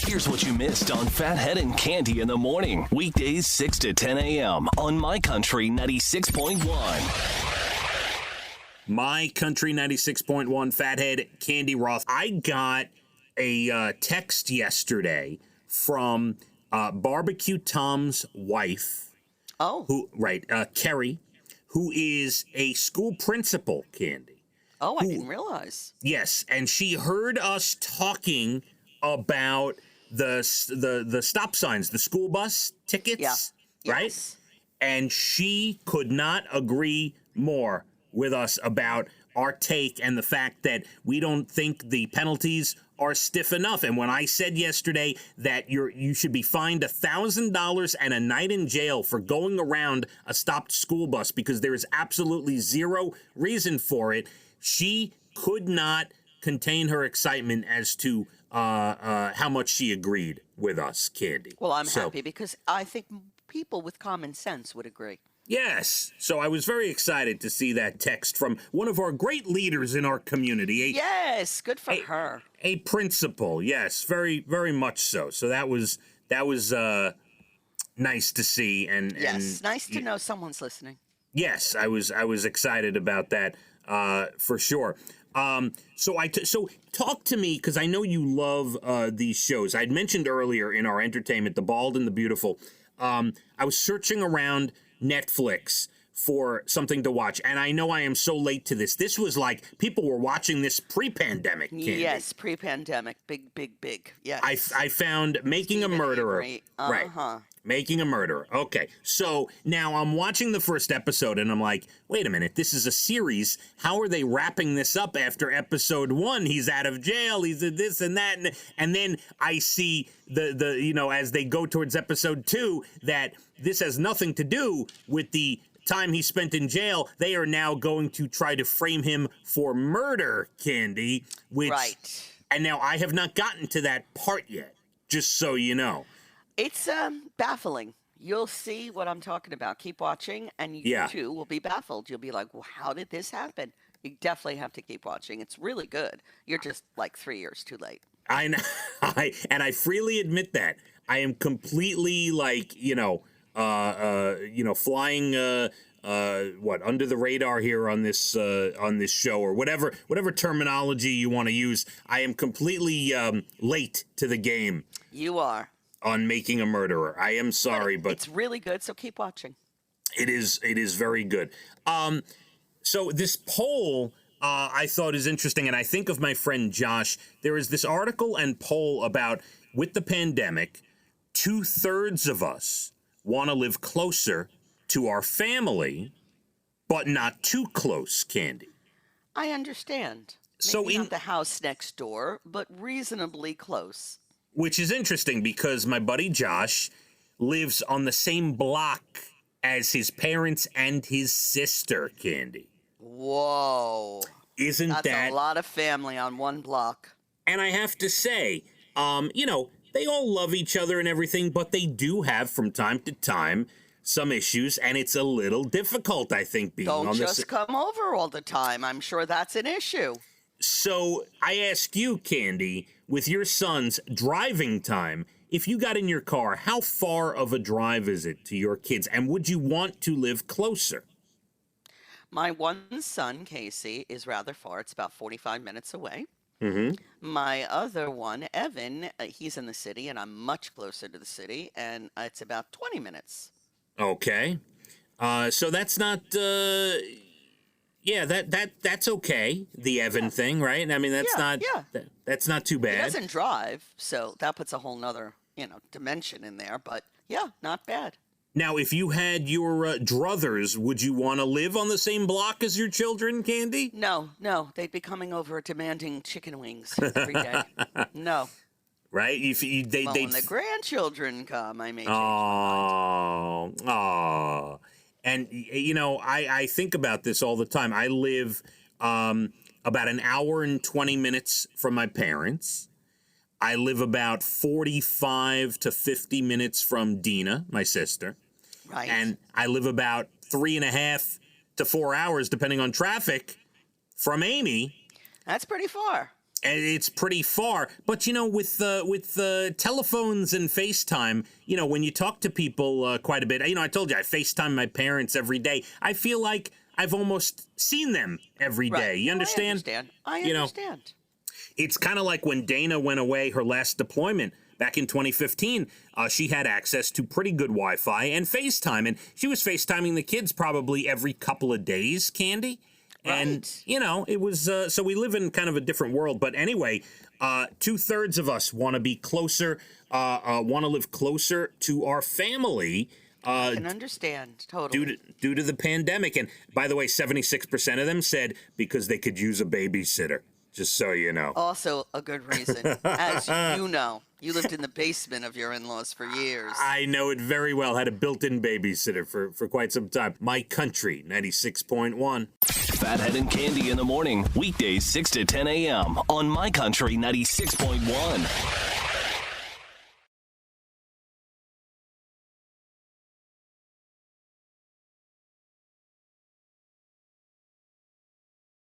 Here's what you missed on Phathead and Cande in the morning. Weekdays 6 to 10 a.m. on My Country 96.1. My Country 96.1, Phathead, Cande Roth. I got a text yesterday from Barbecue Tom's wife. Oh. Kerry, who is a school principal, Cande. Oh, I didn't realize. Yes, and she heard us talking about the stop signs, the school bus tickets, right? Yes. And she could not agree more with us about our take and the fact that we don't think the penalties are stiff enough. And when I said yesterday that you should be fined $1,000 and a night in jail for going around a stopped school bus because there is absolutely zero reason for it, she could not contain her excitement as to how much she agreed with us, Cande. Well, I'm happy because I think people with common sense would agree. Yes. So I was very excited to see that text from one of our great leaders in our community. Yes, good for her. A principal, yes, very, very much so. So that was nice to see, and nice to know someone's listening. Yes, I was excited about that for sure. So talk to me, because I know you love these shows. I'd mentioned earlier in our entertainment, The Bald and the Beautiful. I was searching around Netflix for something to watch, and I know I am so late to this. This was like people were watching this pre-pandemic, Cande. Yes, pre-pandemic, big. Yes. I found Making a Murderer. Right. Making a Murderer. Okay, so now I'm watching the first episode, and I'm like, wait a minute, this is a series. How are they wrapping this up after episode 1? He's out of jail. He's this and that, and then I see the as they go towards episode 2 that this has nothing to do with the time he spent in jail. They are now going to try to frame him for murder, Cande. Right. And now I have not gotten to that part yet, just so you know. It's baffling. You'll see what I'm talking about. Keep watching, and you too will be baffled. You'll be like, well, how did this happen? You definitely have to keep watching. It's really good. You're just like 3 years too late. I know. And I freely admit that. I am completely like, flying under the radar here on this show, or whatever terminology you want to use. I am completely late to the game. You are. On Making a Murderer. I am sorry, but it's really good, so keep watching. It is very good. So this poll I thought is interesting, and I think of my friend Josh. There is this article and poll about, with the pandemic, 2/3 of us want to live closer to our family, but not too close, Cande. I understand. Maybe not the house next door, but reasonably close. Which is interesting because my buddy Josh lives on the same block as his parents and his sister, Cande. Whoa. That's a lot of family on one block. And I have to say, they all love each other and everything, but they do have from time to time some issues, and it's a little difficult, I think, being on this. Don't just come over all the time. I'm sure that's an issue. So I ask you, Cande, with your son's driving time, if you got in your car, how far of a drive is it to your kids? And would you want to live closer? My one son, Casey, is rather far. It's about 45 minutes away. Mm-hmm. My other one, Evan, he's in the city, and I'm much closer to the city, and it's about 20 minutes. Okay. So that's not... that's okay. The Evan thing, right? I mean, that's not too bad. He doesn't drive, so that puts a whole nother, dimension in there. But yeah, not bad. Now, if you had your druthers, would you want to live on the same block as your children, Cande? No, they'd be coming over demanding chicken wings every day. No. Right? When the grandchildren come, I may change my mind. Oh. And, I think about this all the time. I live about an hour and 20 minutes from my parents. I live about 45 to 50 minutes from Dina, my sister. Right. And I live about 3.5 to 4 hours, depending on traffic, from Amy. That's pretty far. And it's pretty far. But, with the telephones and FaceTime, when you talk to people quite a bit, I told you I FaceTime my parents every day. I feel like I've almost seen them every day. You understand? I understand. It's kind of like when Dana went away, her last deployment back in 2015, she had access to pretty good Wi-Fi and FaceTime. And she was FaceTiming the kids probably every couple of days, Cande. And, it was, so we live in kind of a different world. But anyway, 2/3 of us want to be closer, want to live closer to our family. I can understand, totally. Due to the pandemic. And by the way, 76% of them said because they could use a babysitter. Just so you know. Also a good reason. As you know, you lived in the basement of your in-laws for years. I know it very well. Had a built-in babysitter for quite some time. My Country, 96.1. Phathead and Cande in the morning. Weekdays 6 to 10 a.m. on My Country 96.1.